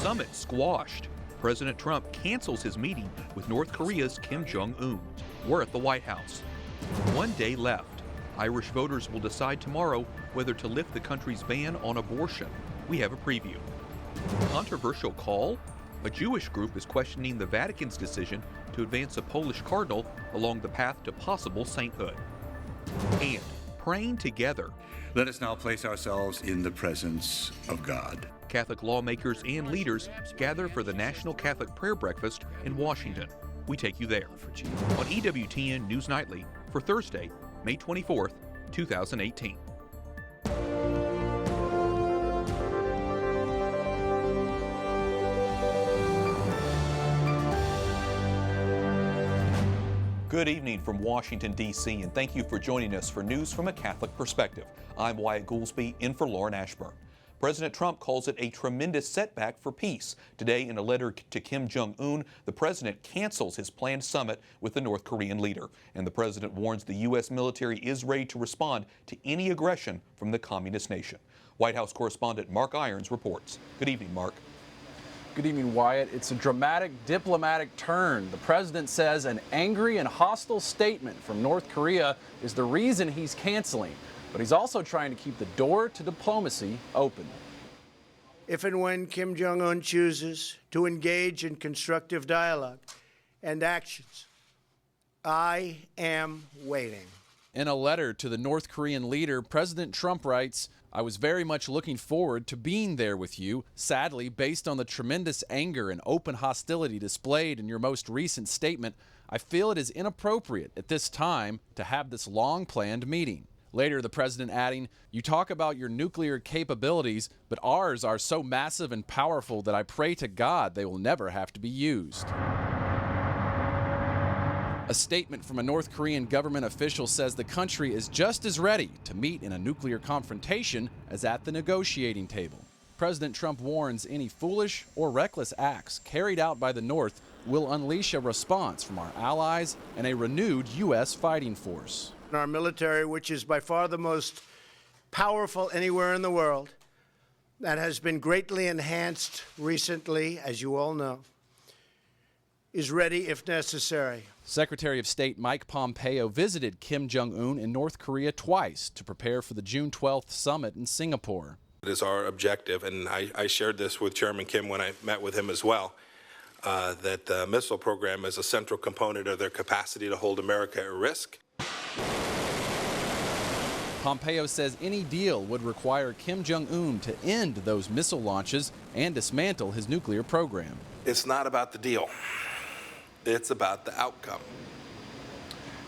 Summit squashed. President Trump cancels his meeting with North Korea's Kim Jong-un. We're at the White House. 1 day left. Irish voters will decide tomorrow whether to lift the country's ban on abortion. We have a preview. Controversial call? A Jewish group is questioning the Vatican's decision to advance a Polish cardinal along the path to possible sainthood. And praying together. Let us now place ourselves in the presence of God. Catholic lawmakers and leaders gather for the National Catholic Prayer Breakfast in Washington. We take you there on EWTN News Nightly for Thursday, May 24th, 2018. Good evening from Washington, D.C., and thank you for joining us for News from a Catholic Perspective. I'm Wyatt Goolsby, in for Lauren Ashburn. President Trump calls it a tremendous setback for peace. Today, in a letter to Kim Jong-un, the president cancels his planned summit with the North Korean leader. And the president warns the U.S. military is ready to respond to any aggression from the communist nation. White House correspondent Mark Irons reports. Good evening, Mark. Good evening, Wyatt. It's a dramatic diplomatic turn. The president says an angry and hostile statement from North Korea is the reason he's canceling. But he's also trying to keep the door to diplomacy open. If and when Kim Jong-un chooses to engage in constructive dialogue and actions, I am waiting. In a letter to the North Korean leader, President Trump writes, "I was very much looking forward to being there with you. Sadly, based on the tremendous anger and open hostility displayed in your most recent statement, I feel it is inappropriate at this time to have this long-planned meeting." Later, the president adding, "You talk about your nuclear capabilities, but ours are so massive and powerful that I pray to God they will never have to be used." A statement from a North Korean government official says the country is just as ready to meet in a nuclear confrontation as at the negotiating table. President Trump warns any foolish or reckless acts carried out by the North will unleash a response from our allies and a renewed U.S. fighting force. Our military, which is by far the most powerful anywhere in the world, that has been greatly enhanced recently, as you all know, is ready if necessary. Secretary of State Mike Pompeo visited Kim Jong-un in North Korea twice to prepare for the June 12th summit in Singapore. It is our objective, and I shared this with Chairman Kim when I met with him as well, that the missile program is a central component of their capacity to hold America at risk. Pompeo says any deal would require Kim Jong-un to end those missile launches and dismantle his nuclear program. It's not about the deal. It's about the outcome.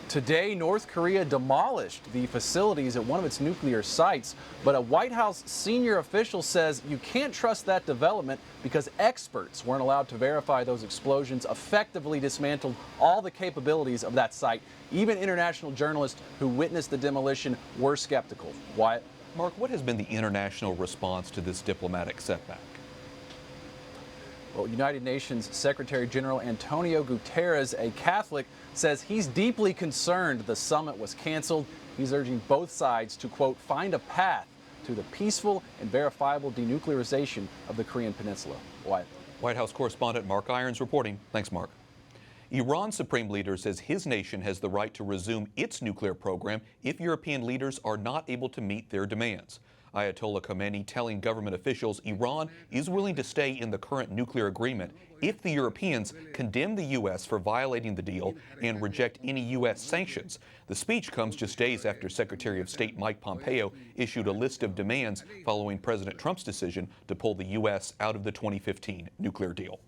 Today, North Korea demolished the facilities at one of its nuclear sites, but a White House senior official says you can't trust that development because experts weren't allowed to verify those explosions effectively dismantled all the capabilities of that site. Even international journalists who witnessed the demolition were skeptical. Wyatt? Mark, what has been the international response to this diplomatic setback? Well, United Nations Secretary General Antonio Guterres, a Catholic, says he's deeply concerned the summit was canceled. He's urging both sides to, quote, find a path to the peaceful and verifiable denuclearization of the Korean Peninsula. Wyatt. White House correspondent Mark Irons reporting. Thanks, Mark. Iran's supreme leader says his nation has the right to resume its nuclear program if European leaders are not able to meet their demands. Ayatollah Khamenei telling government officials Iran is willing to stay in the current nuclear agreement if the Europeans condemn the U.S. for violating the deal and reject any U.S. sanctions. The speech comes just days after Secretary of State Mike Pompeo issued a list of demands following President Trump's decision to pull the U.S. out of the 2015 nuclear deal.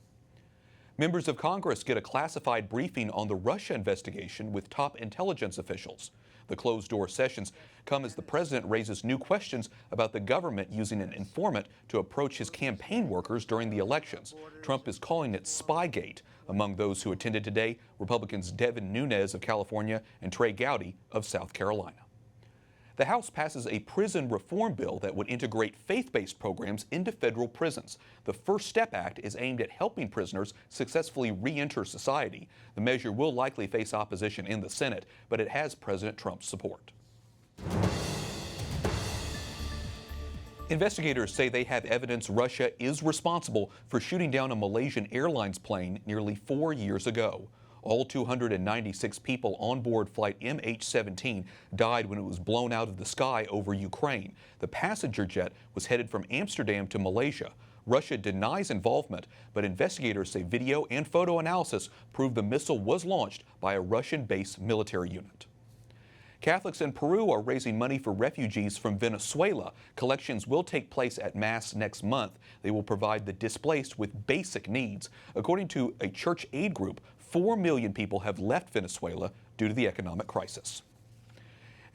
Members of Congress get a classified briefing on the Russia investigation with top intelligence officials. The closed-door sessions come as the president raises new questions about the government using an informant to approach his campaign workers during the elections. Trump is calling it Spygate. Among those who attended today, Republicans Devin Nunes of California and Trey Gowdy of South Carolina. The House passes a prison reform bill that would integrate faith-based programs into federal prisons. The First Step Act is aimed at helping prisoners successfully re-enter society. The measure will likely face opposition in the Senate, but it has President Trump's support. Investigators say they have evidence Russia is responsible for shooting down a Malaysian Airlines plane nearly 4 years ago. All 296 people on board flight MH17 died when it was blown out of the sky over Ukraine. The passenger jet was headed from Amsterdam to Malaysia. Russia denies involvement, but investigators say video and photo analysis prove the missile was launched by a Russian-based military unit. Catholics in Peru are raising money for refugees from Venezuela. Collections will take place at Mass next month. They will provide the displaced with basic needs. According to a church aid group, 4 million people have left Venezuela due to the economic crisis.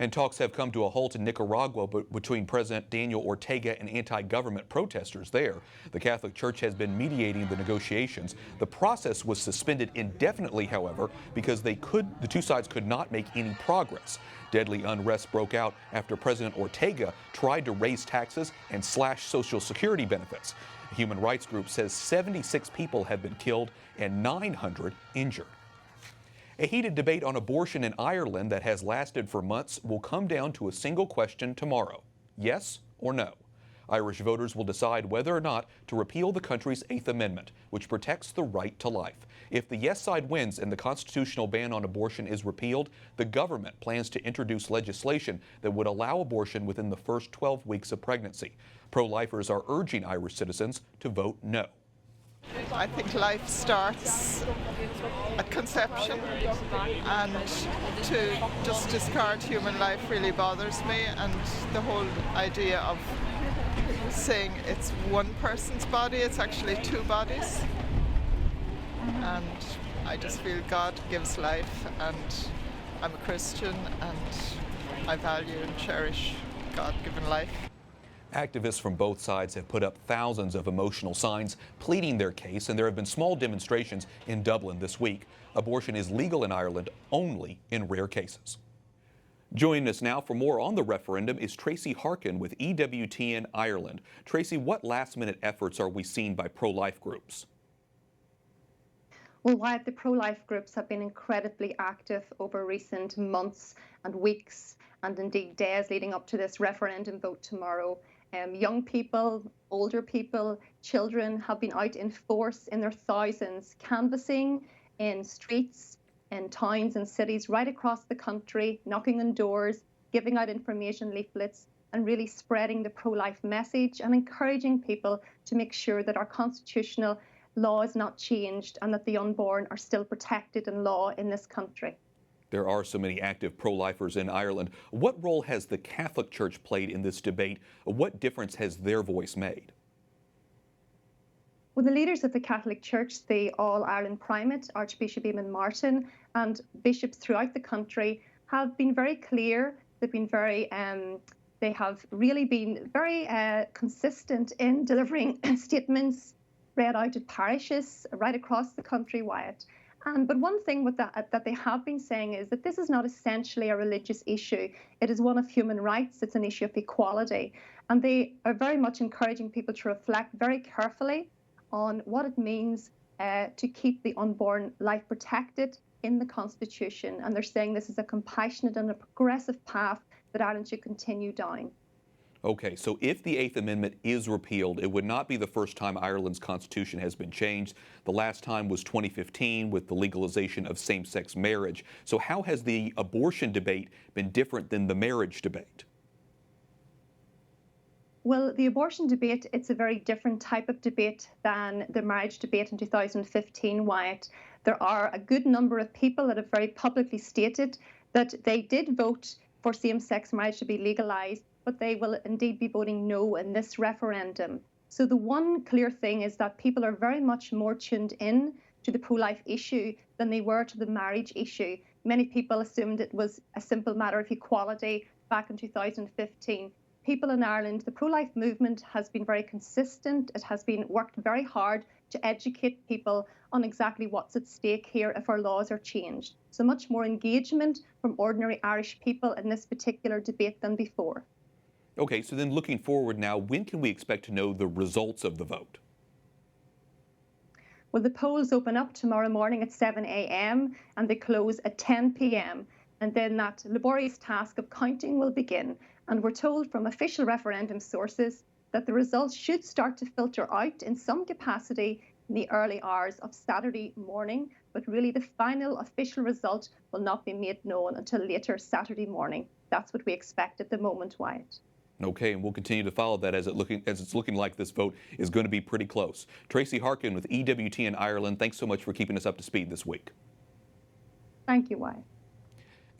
And talks have come to a halt in Nicaragua between President Daniel Ortega and anti-government protesters there. The Catholic Church has been mediating the negotiations. The process was suspended indefinitely, however, because the two sides could not make any progress. Deadly unrest broke out after President Ortega tried to raise taxes and slash Social Security benefits. A human rights group says 76 people have been killed and 900 injured. A heated debate on abortion in Ireland that has lasted for months will come down to a single question tomorrow: yes or no. Irish voters will decide whether or not to repeal the country's 8th Amendment, which protects the right to life. If the yes side wins and the constitutional ban on abortion is repealed, the government plans to introduce legislation that would allow abortion within the first 12 weeks of pregnancy. Pro-lifers are urging Irish citizens to vote no. I think life starts at conception, and to just discard human life really bothers me, and the whole idea of saying it's one person's body, it's actually two bodies. And I just feel God gives life, and I'm a Christian, and I value and cherish God-given life. Activists from both sides have put up thousands of emotional signs pleading their case, and there have been small demonstrations in Dublin this week. Abortion is legal in Ireland only in rare cases. Joining us now for more on the referendum is Tracy Harkin with EWTN Ireland. Tracy, what last-minute efforts are we seeing by pro-life groups? Well, Wyatt, the pro-life groups have been incredibly active over recent months and weeks, and indeed days leading up to this referendum vote tomorrow. Young people, older people, children have been out in force in their thousands, canvassing in streets, in towns and cities right across the country, knocking on doors, giving out information leaflets, and really spreading the pro-life message and encouraging people to make sure that our constitutional law is not changed and that the unborn are still protected in law in this country. There are so many active pro-lifers in Ireland. What role has the Catholic Church played in this debate? What difference has their voice made? Well, the leaders of the Catholic Church, the All-Ireland Primate, Archbishop Eamon Martin, and bishops throughout the country have been very clear. They've been they have really been very consistent in delivering statements read out at parishes right across the country, Wyatt. But one thing with that they have been saying is that this is not essentially a religious issue. It is one of human rights. It's an issue of equality. And they are very much encouraging people to reflect very carefully on what it means to keep the unborn life protected in the Constitution. And they're saying this is a compassionate and a progressive path that Ireland should continue down. Okay, so if the 8th Amendment is repealed, it would not be the first time Ireland's constitution has been changed. The last time was 2015 with the legalization of same-sex marriage. So how has the abortion debate been different than the marriage debate? Well, the abortion debate, it's a very different type of debate than the marriage debate in 2015, Wyatt. There are a good number of people that have very publicly stated that they did vote for same-sex marriage to be legalized, but they will indeed be voting no in this referendum. So the one clear thing is that people are very much more tuned in to the pro-life issue than they were to the marriage issue. Many people assumed it was a simple matter of equality back in 2015. People in Ireland, the pro-life movement has been very consistent. It has been worked very hard to educate people on exactly what's at stake here if our laws are changed. So much more engagement from ordinary Irish people in this particular debate than before. Okay, so then looking forward now, when can we expect to know the results of the vote? Well, the polls open up tomorrow morning at 7 a.m. and they close at 10 p.m. And then that laborious task of counting will begin. And we're told from official referendum sources that the results should start to filter out in some capacity in the early hours of Saturday morning, but really the final official result will not be made known until later Saturday morning. That's what we expect at the moment, Wyatt. Okay, and we'll continue to follow that as it's looking like this vote is going to be pretty close. Tracy Harkin with EWTN Ireland, thanks so much for keeping us up to speed this week. Thank you, Wyatt.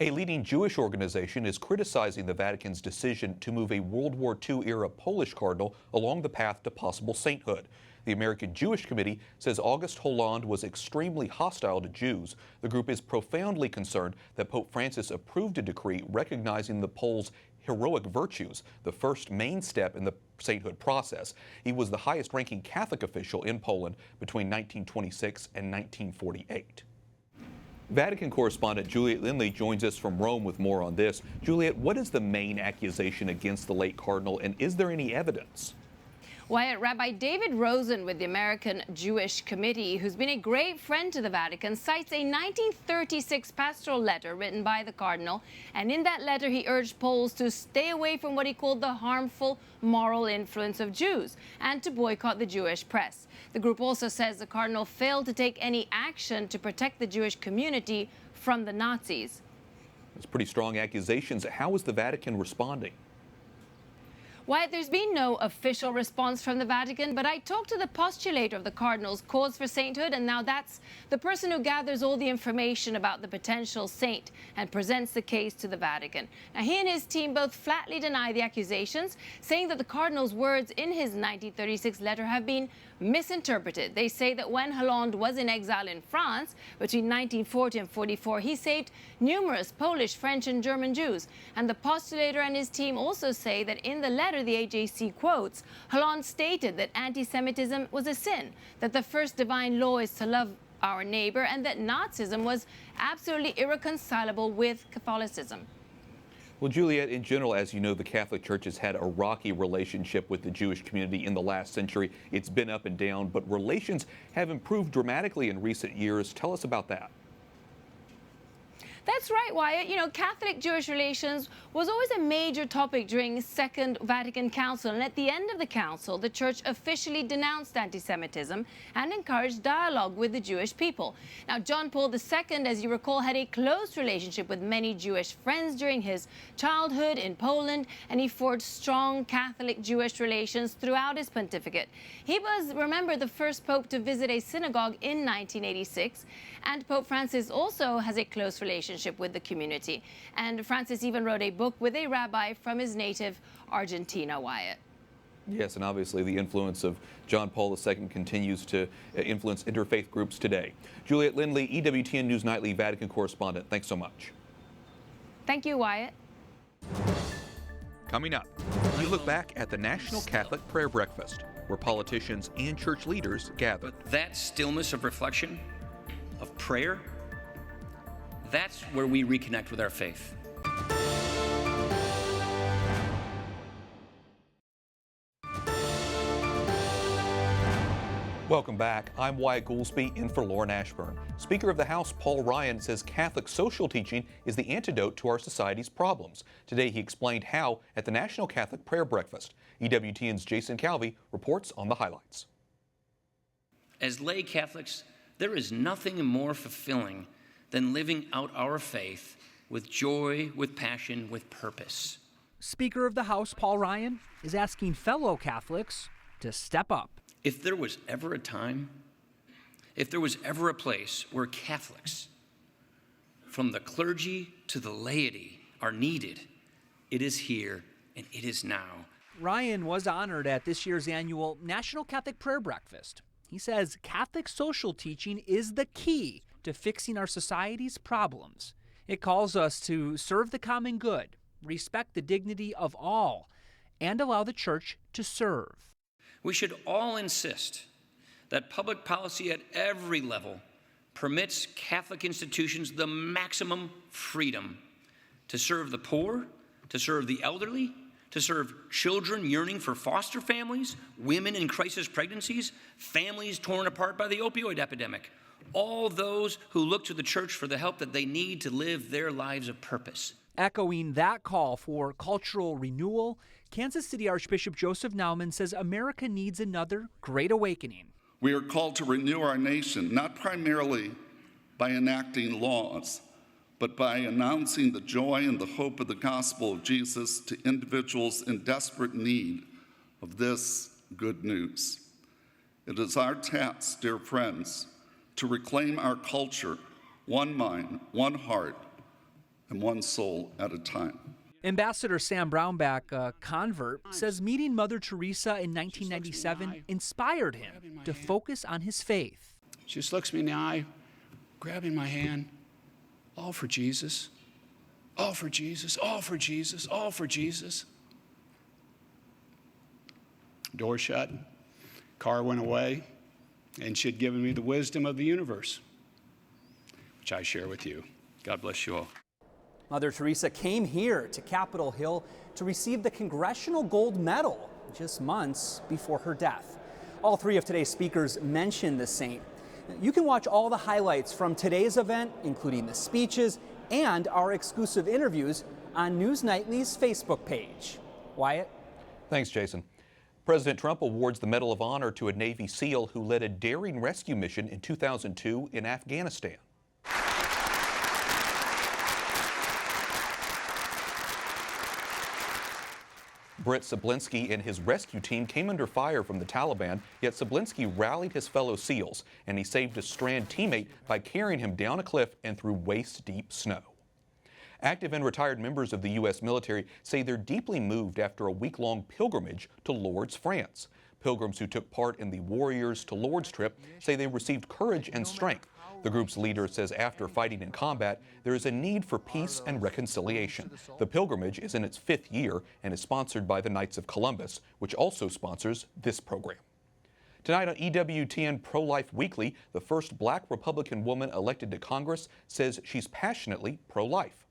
A leading Jewish organization is criticizing the Vatican's decision to move a World War II-era Polish cardinal along the path to possible sainthood. The American Jewish Committee says August Holland was extremely hostile to Jews. The group is profoundly concerned that Pope Francis approved a decree recognizing the Pole's heroic virtues, the first main step in the sainthood process. He was the highest-ranking Catholic official in Poland between 1926 and 1948. Vatican correspondent Juliet Lindley joins us from Rome with more on this. Juliet, what is the main accusation against the late cardinal, and is there any evidence? Wyatt, Rabbi David Rosen with the American Jewish Committee, who's been a great friend to the Vatican, cites a 1936 pastoral letter written by the cardinal. And in that letter, he urged Poles to stay away from what he called the harmful moral influence of Jews and to boycott the Jewish press. The group also says the cardinal failed to take any action to protect the Jewish community from the Nazis. It's pretty strong accusations. How is the Vatican responding? Wyatt, there's been no official response from the Vatican, but I talked to the postulator of the Cardinal's cause for sainthood, and now that's the person who gathers all the information about the potential saint and presents the case to the Vatican. Now, he and his team both flatly deny the accusations, saying that the Cardinal's words in his 1936 letter have been misinterpreted. They say that when Holland was in exile in France between 1940 and 44, he saved numerous Polish, French, and German Jews. And the postulator and his team also say that in the letter the AJC quotes, Holland stated that anti-Semitism was a sin, that the first divine law is to love our neighbor, and that Nazism was absolutely irreconcilable with Catholicism. Well, Juliet, in general, as you know, the Catholic Church has had a rocky relationship with the Jewish community in the last century. It's been up and down, but relations have improved dramatically in recent years. Tell us about that. That's right, Wyatt. You know, Catholic-Jewish relations was always a major topic during Second Vatican Council. And at the end of the council, the Church officially denounced anti-Semitism and encouraged dialogue with the Jewish people. Now, John Paul II, as you recall, had a close relationship with many Jewish friends during his childhood in Poland, and he forged strong Catholic-Jewish relations throughout his pontificate. He was, remember, the first pope to visit a synagogue in 1986, and Pope Francis also has a close relationship with the community. And Francis even wrote a book with a rabbi from his native Argentina, Wyatt. Yes, and obviously the influence of John Paul II continues to influence interfaith groups today. Juliet Lindley, EWTN News Nightly Vatican correspondent, thanks so much. Thank you, Wyatt. Coming up, we look back at the National Catholic Prayer Breakfast, where politicians and church leaders gathered. That stillness of reflection, of prayer, that's where we reconnect with our faith. Welcome back. I'm Wyatt Goolsby, in for Lauren Ashburn. Speaker of the House Paul Ryan says Catholic social teaching is the antidote to our society's problems. Today he explained how at the National Catholic Prayer Breakfast. EWTN's Jason Calvi reports on the highlights. As lay Catholics, there is nothing more fulfilling than living out our faith with joy, with passion, with purpose. Speaker of the House Paul Ryan is asking fellow Catholics to step up. If there was ever a time, if there was ever a place where Catholics, from the clergy to the laity, are needed, it is here and it is now. Ryan was honored at this year's annual National Catholic Prayer Breakfast. He says Catholic social teaching is the key to fixing our society's problems. It calls us to serve the common good, respect the dignity of all, and allow the Church to serve. We should all insist that public policy at every level permits Catholic institutions the maximum freedom to serve the poor, to serve the elderly, to serve children yearning for foster families, women in crisis pregnancies, families torn apart by the opioid epidemic, all those who look to the Church for the help that they need to live their lives of purpose. Echoing that call for cultural renewal, Kansas City Archbishop Joseph Naumann says America needs another great awakening. We are called to renew our nation, not primarily by enacting laws, but by announcing the joy and the hope of the gospel of Jesus to individuals in desperate need of this good news. It is our task, dear friends, to reclaim our culture, one mind, one heart, and one soul at a time. Ambassador Sam Brownback, a convert, says meeting Mother Teresa in 1997 inspired him to focus on his faith. She just looks me in the eye, grabbing my hand, all for Jesus, all for Jesus, all for Jesus, all for Jesus. Door shut, car went away, and she had given me the wisdom of the universe, which I share with you. God bless you all. Mother Teresa came here to Capitol Hill to receive the Congressional Gold Medal just months before her death. All three of today's speakers mentioned the saint. You can watch all the highlights from today's event, including the speeches and our exclusive interviews, on News Nightly's Facebook page. Wyatt? Thanks, Jason. President Trump awards the Medal of Honor to a Navy SEAL who led a daring rescue mission in 2002 in Afghanistan. Brett Sablinski and his rescue team came under fire from the Taliban, yet Sablinski rallied his fellow SEALs, and he saved a strand teammate by carrying him down a cliff and through waist-deep snow. Active and retired members of the U.S. military say they're deeply moved after a week-long pilgrimage to Lourdes, France. Pilgrims who took part in the Warriors to Lourdes trip say they received courage and strength. The group's leader says after fighting in combat, there is a need for peace and reconciliation. The pilgrimage is in its 5th year and is sponsored by the Knights of Columbus, which also sponsors this program. Tonight on EWTN Pro-Life Weekly, the first black Republican woman elected to Congress says she's passionately pro-life.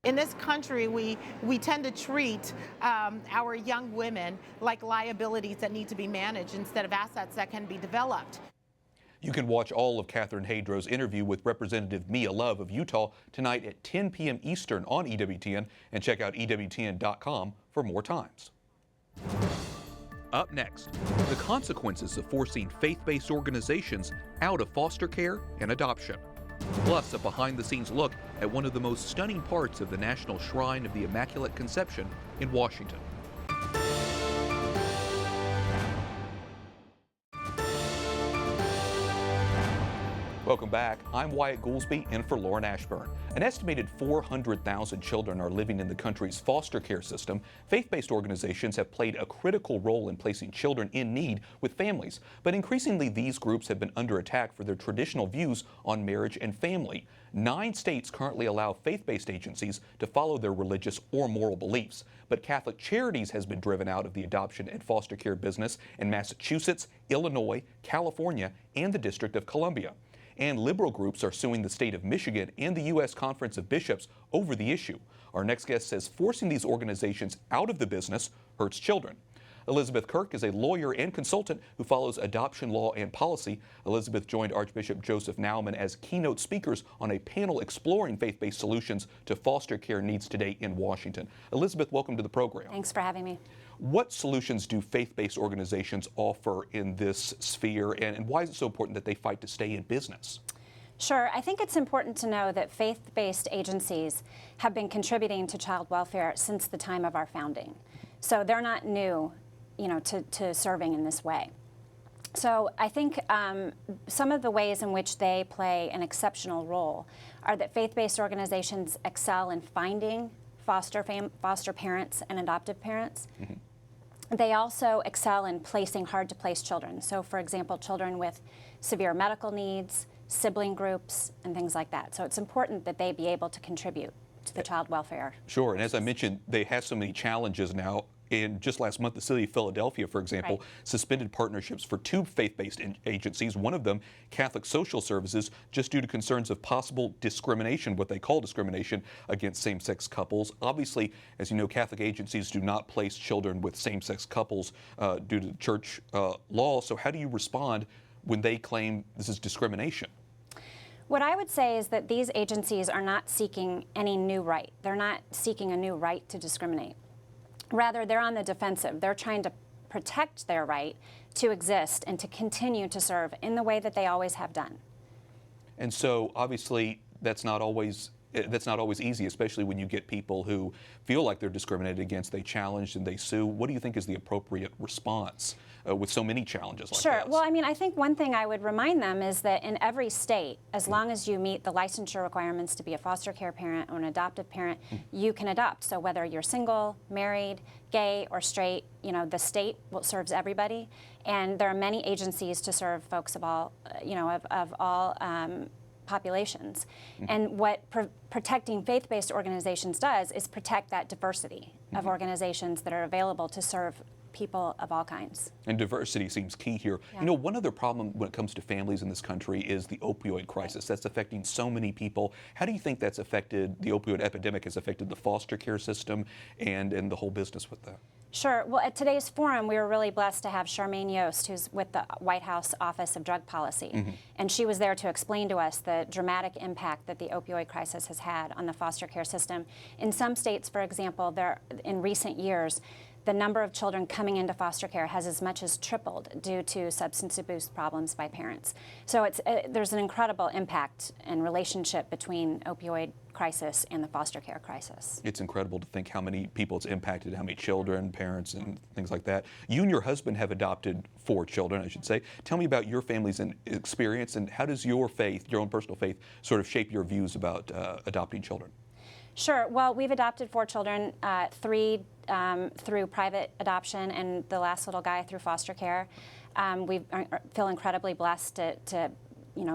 In this country, we tend to treat our young women like liabilities that need to be managed instead of assets that can be developed. You can watch all of Catherine Hadrow's interview with Representative Mia Love of Utah tonight at 10 p.m. Eastern on EWTN, and check out EWTN.com for more times. Up next, the consequences of forcing faith-based organizations out of foster care and adoption. Plus, a behind-the-scenes look at one of the most stunning parts of the National Shrine of the Immaculate Conception in Washington. Welcome back. I'm Wyatt Goolsby in for Lauren Ashburn. An estimated 400,000 children are living in the country's foster care system. Faith-based organizations have played a critical role in placing children in need with families, but increasingly these groups have been under attack for their traditional views on marriage and family. 9 states currently allow faith-based agencies to follow their religious or moral beliefs, but Catholic Charities has been driven out of the adoption and foster care business in Massachusetts, Illinois, California, and the District of Columbia. And liberal groups are suing the state of Michigan and the U.S. Conference of Bishops over the issue. Our next guest says forcing these organizations out of the business hurts children. Elizabeth Kirk is a lawyer and consultant who follows adoption law and policy. Elizabeth joined Archbishop Joseph Naumann as keynote speakers on a panel exploring faith-based solutions to foster care needs today in Washington. Elizabeth, welcome to the program. Thanks for having me. What solutions do faith-based organizations offer in this sphere, and why is it so important that they fight to stay in business? Sure. I think it's important to know that faith-based agencies have been contributing to child welfare since the time of our founding. So they're not new, to serving in this way. So I think some of the ways in which they play an exceptional role are that faith-based organizations excel in finding foster parents and adoptive parents. Mm-hmm. They also excel in placing hard-to-place children. So, for example, children with severe medical needs, sibling groups, and things like that. So it's important that they be able to contribute to the child welfare. Sure, and as I mentioned, they have so many challenges now. And just last month, the city of Philadelphia, for example, suspended partnerships for 2 faith-based agencies, one of them Catholic Social Services, just due to concerns of possible discrimination, what they call discrimination, against same-sex couples. Obviously, as you know, Catholic agencies do not place children with same-sex couples due to church law. So how do you respond when they claim this is discrimination? What I would say is that these agencies are not seeking any new right. They're not seeking a new right to discriminate. Rather, they're on the defensive. They're trying to protect their right to exist and to continue to serve in the way that they always have done. And so, obviously, that's not always easy, especially when you get people who feel like they're discriminated against, they challenge and they sue. What do you think is the appropriate response with so many challenges like Sure. this? Well, I mean, I think one thing I would remind them is that in every state, as long as you meet the licensure requirements to be a foster care parent or an adoptive parent, you can adopt. So whether you're single, married, gay, or straight, you know, the state serves everybody. And there are many agencies to serve folks of all, of all populations. And what protecting faith-based organizations does is protect that diversity of organizations that are available to serve people of all kinds. And diversity seems key here. Yeah. You know, one other problem when it comes to families in this country is the opioid crisis. That's affecting so many people. How do you think that's affected, the opioid epidemic has affected the foster care system and the whole business with that? Sure. Well, at today's forum, we were really blessed to have Charmaine Yost, who's with the White House Office of Drug Policy. And she was there to explain to us the dramatic impact that the opioid crisis has had on the foster care system. In some states, for example, in recent years, the number of children coming into foster care has as much as tripled due to substance abuse problems by parents. So there's an incredible impact and relationship between opioid crisis and the foster care crisis. It's incredible to think how many people it's impacted, how many children, parents, and things like that. You and your husband have adopted 4 children, I should say. Tell me about your family's experience, and how does your faith, your own personal faith, sort of shape your views about adopting children? Sure. Well, we've adopted 4 children, 3 through private adoption, and the last little guy through foster care. We feel incredibly blessed to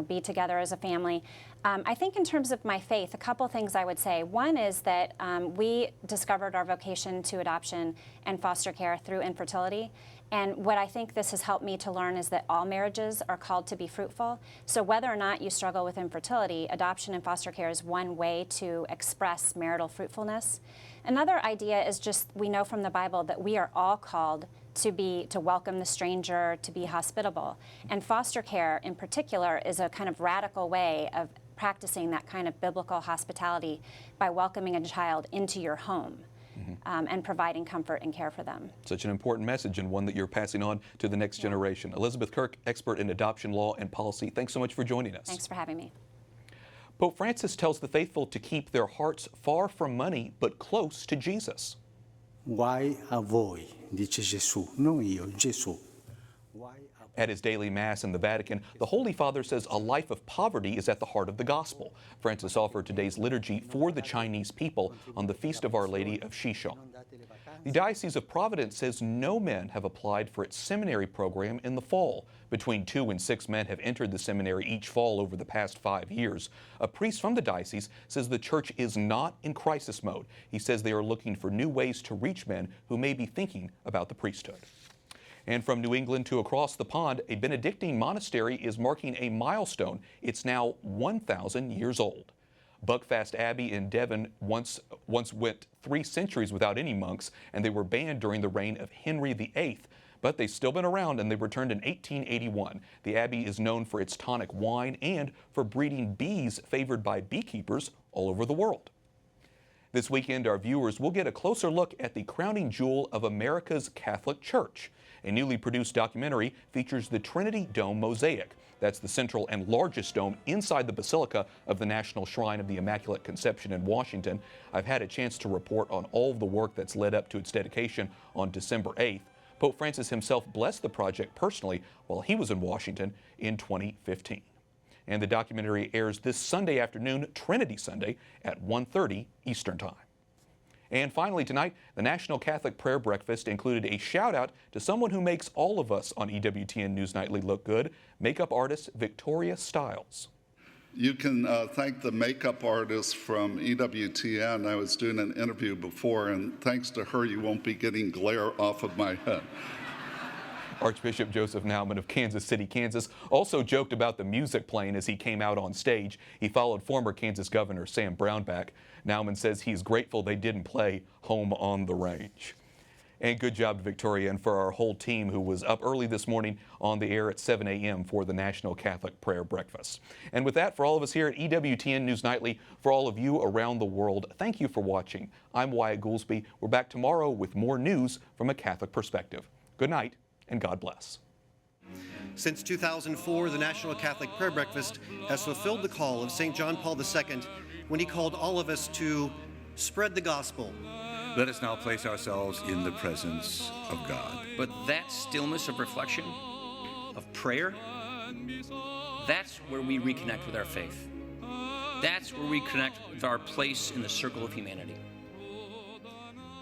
be together as a family. I think in terms of my faith, a couple things I would say. One is that we discovered our vocation to adoption and foster care through infertility. And what I think this has helped me to learn is that all marriages are called to be fruitful. So whether or not you struggle with infertility, adoption and foster care is one way to express marital fruitfulness. Another idea is just, we know from the Bible that we are all called to welcome the stranger, to be hospitable. And foster care in particular is a kind of radical way of practicing that kind of biblical hospitality by welcoming a child into your home. And providing comfort and care for them. Such an important message, and one that you're passing on to the next generation. Elizabeth Kirk, expert in adoption law and policy, thanks so much for joining us. Thanks for having me. Pope Francis tells the faithful to keep their hearts far from money, but close to Jesus. Why a voi, dice Gesù, non io, Gesù. At his daily Mass in the Vatican, the Holy Father says a life of poverty is at the heart of the gospel. Francis offered today's liturgy for the Chinese people on the Feast of Our Lady of Shishong. The Diocese of Providence says no men have applied for its seminary program in the fall. Between 2 and 6 men have entered the seminary each fall over the past 5 years. A priest from the diocese says the church is not in crisis mode. He says they are looking for new ways to reach men who may be thinking about the priesthood. And from New England to across the pond, a Benedictine monastery is marking a milestone. It's now 1,000 years old. Buckfast Abbey in Devon once went 3 centuries without any monks, and they were banned during the reign of Henry VIII. But they've still been around, and they returned in 1881. The abbey is known for its tonic wine and for breeding bees favored by beekeepers all over the world. This weekend, our viewers will get a closer look at the crowning jewel of America's Catholic Church. A newly produced documentary features the Trinity Dome mosaic. That's the central and largest dome inside the Basilica of the National Shrine of the Immaculate Conception in Washington. I've had a chance to report on all of the work that's led up to its dedication on December 8th. Pope Francis himself blessed the project personally while he was in Washington in 2015. And the documentary airs this Sunday afternoon, Trinity Sunday, at 1:30 Eastern Time. And finally tonight, the National Catholic Prayer Breakfast included a shout-out to someone who makes all of us on EWTN News Nightly look good, makeup artist Victoria Stiles. You can thank the makeup artist from EWTN. I was doing an interview before, and thanks to her, you won't be getting glare off of my head. Archbishop Joseph Naumann of Kansas City, Kansas, also joked about the music playing as he came out on stage. He followed former Kansas Governor Sam Brownback. Naumann says he's grateful they didn't play Home on the Range. And good job to Victoria and for our whole team who was up early this morning on the air at 7 a.m. for the National Catholic Prayer Breakfast. And with that, for all of us here at EWTN News Nightly, for all of you around the world, thank you for watching. I'm Wyatt Goolsby. We're back tomorrow with more news from a Catholic perspective. Good night and God bless. Since 2004, the National Catholic Prayer Breakfast has fulfilled the call of St. John Paul II when he called all of us to spread the gospel. Let us now place ourselves in the presence of God. But that stillness of reflection, of prayer, that's where we reconnect with our faith. That's where we connect with our place in the circle of humanity.